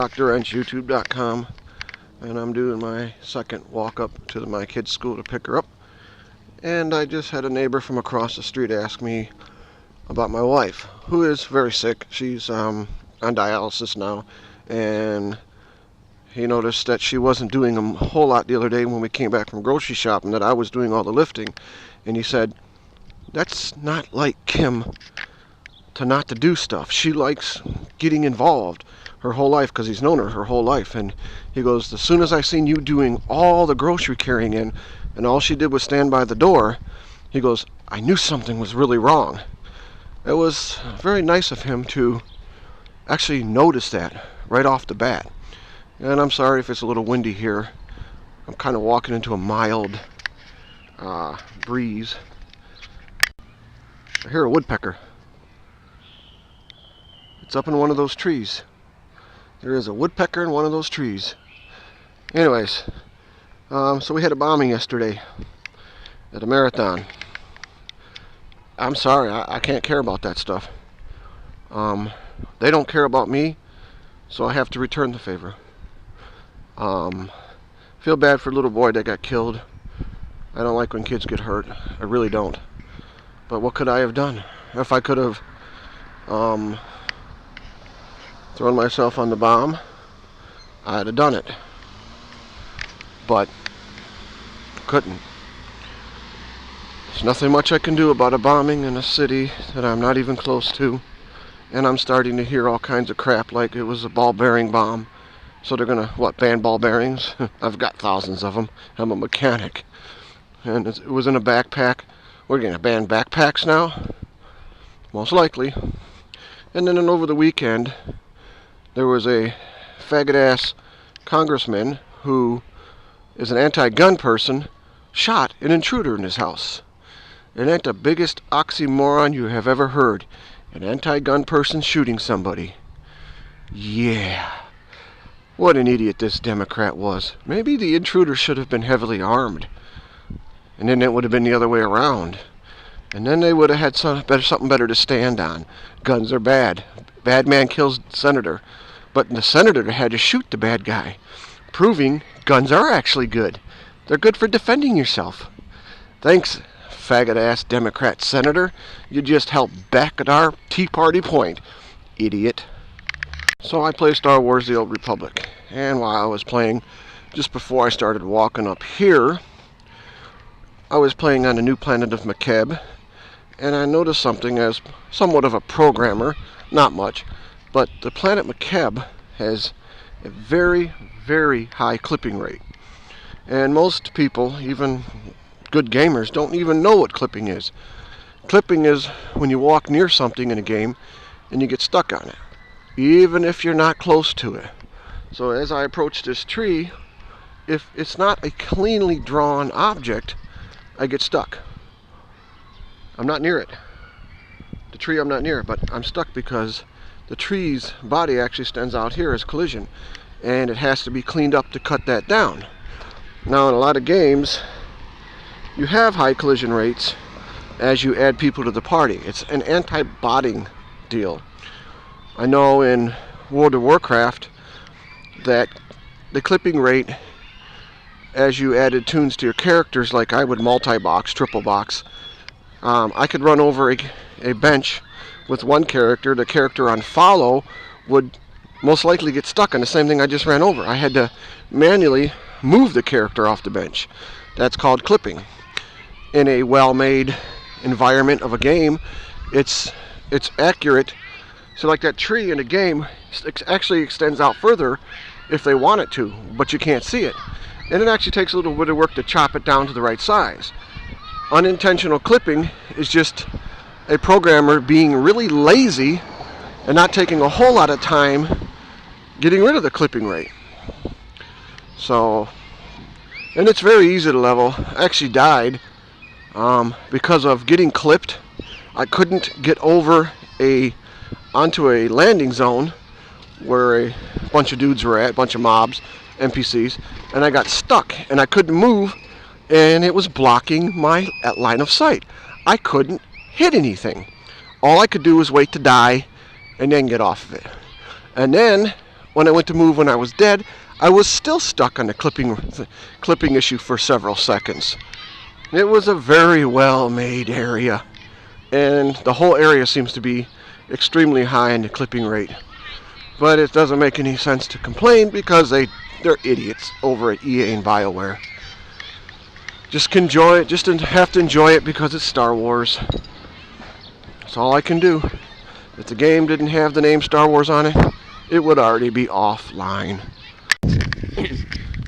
DrWrenchYouTube.com, and I'm doing my second walk up to my kid's school to pick her up. And I just had a neighbor from across the street ask me about my wife, who is very sick. She's on dialysis now, and he noticed that she wasn't doing a whole lot the other day when we came back from grocery shopping, that I was doing all the lifting. And he said, that's not like Kim to do stuff. She likes getting involved her whole life, because he's known her whole life. And he goes, as soon as I seen you doing all the grocery carrying in and all she did was stand by the door, he goes, I knew something was really wrong. It was very nice of him to actually notice that right off the bat. And I'm sorry if it's a little windy here. I'm kind of walking into a mild breeze. I hear a woodpecker. It's up in one of those trees. There is a woodpecker in one of those trees. Anyways, so we had a bombing yesterday at a marathon. I'm sorry, I can't care about that stuff. They don't care about me, so I have to return the favor. Feel bad for the little boy that got killed. I don't like when kids get hurt. I really don't. But what could I have done? If I could have thrown myself on the bomb, I'd have done it. But couldn't. There's nothing much I can do about a bombing in a city that I'm not even close to. And I'm starting to hear all kinds of crap like it was a ball bearing bomb. So they're gonna, ban ball bearings? I've got thousands of them. I'm a mechanic. And it was in a backpack. We're gonna ban backpacks now? Most likely. And then over the weekend, there was a faggot-ass congressman who is an anti-gun person shot an intruder in his house. And that's the biggest oxymoron you have ever heard. An anti-gun person shooting somebody. Yeah. What an idiot this Democrat was. Maybe the intruder should have been heavily armed. And then it would have been the other way around. And then they would have had something better to stand on. Guns are bad. Bad man kills senator. But the senator had to shoot the bad guy, proving guns are actually good. They're good for defending yourself. Thanks, faggot-ass Democrat senator. You just helped back at our Tea Party point, idiot. So I played Star Wars The Old Republic. And while I was playing, just before I started walking up here, I was playing on the new planet of Makeb. And I noticed something as somewhat of a programmer, not much, but the planet Makeb has a very, very high clipping rate. And most people, even good gamers, don't even know what clipping is. Clipping is when you walk near something in a game and you get stuck on it, even if you're not close to it. So as I approach this tree, if it's not a cleanly drawn object, I get stuck. I'm not near it. The tree, I'm not near it, but I'm stuck because the tree's body actually stands out here as collision, and it has to be cleaned up to cut that down. Now in a lot of games, you have high collision rates as you add people to the party. It's an anti-botting deal. I know in World of Warcraft that the clipping rate as you added tunes to your characters, like I would multi-box, triple box, I could run over a bench with one character. The character on follow would most likely get stuck on the same thing I just ran over. I had to manually move the character off the bench. That's called clipping. In a well-made environment of a game, it's accurate. So like that tree in a game actually extends out further if they want it to, but you can't see it. And it actually takes a little bit of work to chop it down to the right size. Unintentional clipping is just a programmer being really lazy and not taking a whole lot of time getting rid of the clipping rate. So, and it's very easy to level. I actually died because of getting clipped. I couldn't get over onto a landing zone where a bunch of dudes were at, a bunch of mobs, NPCs, and I got stuck and I couldn't move, and it was blocking my line of sight. I couldn't hit anything. All I could do was wait to die and then get off of it. And then when I went to move when I was dead, I was still stuck on the clipping issue for several seconds. It was a very well made area, and the whole area seems to be extremely high in the clipping rate. But it doesn't make any sense to complain because they're idiots over at EA and BioWare. Just enjoy it. Just have to enjoy it because it's Star Wars. That's all I can do. If the game didn't have the name Star Wars on it, it would already be offline.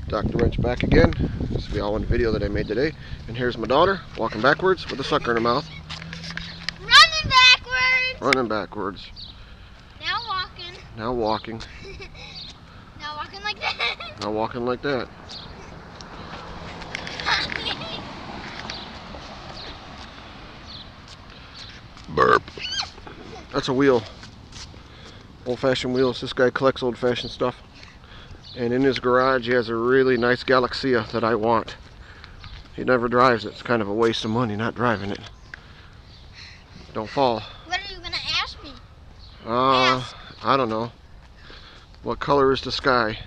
Dr. Wrench back again. This will be all one video that I made today. And here's my daughter walking backwards with a sucker in her mouth. Running backwards. Running backwards. Now walking. Now walking. Now walking like that. Now walking like that. Burp. That's a wheel. Old-fashioned wheels. This guy collects old-fashioned stuff. And in his garage he has a really nice Galaxia that I want. He never drives it. It's kind of a waste of money not driving it. Don't fall. What are you going to ask me? I don't know. What color is the sky?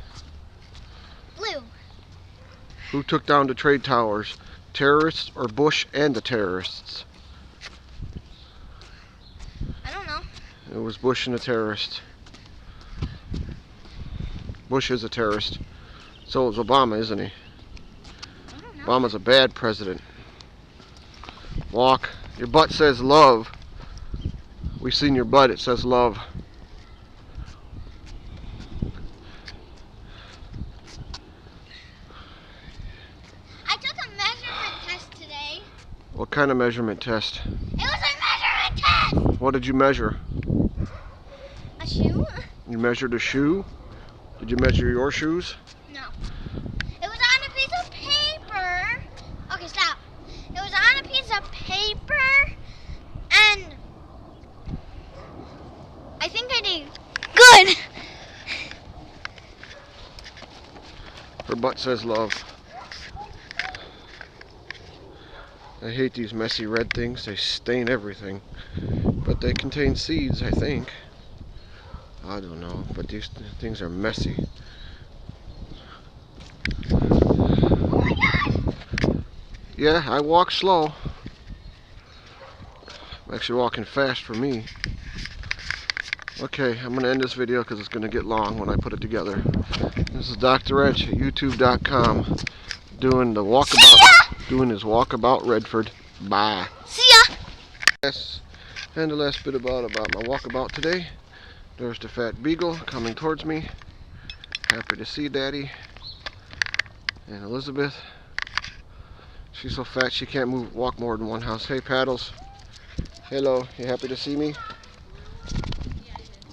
Blue. Who took down the trade towers? Terrorists or Bush and the terrorists? I don't know. It was Bush and the terrorists. Bush is a terrorist. So is Obama, isn't he? I don't know. Obama's a bad president. Walk. Your butt says love. We've seen your butt. It says love. I took a measurement test today. What kind of measurement test? It was a measurement test. What did you measure? A shoe? You measured a shoe? Did you measure your shoes? No. It was on a piece of paper. Okay, stop. It was on a piece of paper, and I think I did good. Her butt says love. I hate these messy red things. They stain everything. But they contain seeds, I think. I don't know, but these things are messy. Oh my God. Yeah, I walk slow. I'm actually walking fast for me. Okay, I'm going to end this video because it's going to get long when I put it together. This is Dr. Wrench at YouTube.com doing his walkabout Redford. Bye. See ya. Yes, and the last bit about my walkabout today. There's the fat beagle coming towards me. Happy to see Daddy. And Elizabeth. She's so fat she can't walk more than one house. Hey, Paddles. Hello, you happy to see me?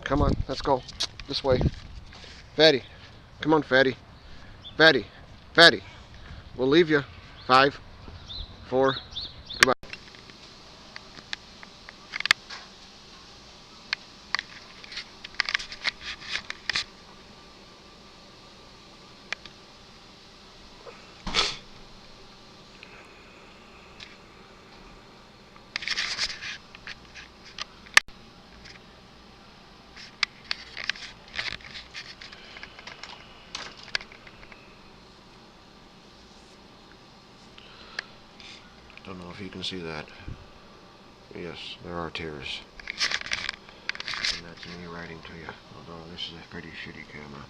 Come on, let's go. This way. Fatty. Come on, Fatty. Fatty. Fatty. We'll leave you. 5, 4, goodbye. Don't know if you can see that. Yes, there are tears. And that's me writing to you. Although this is a pretty shitty camera.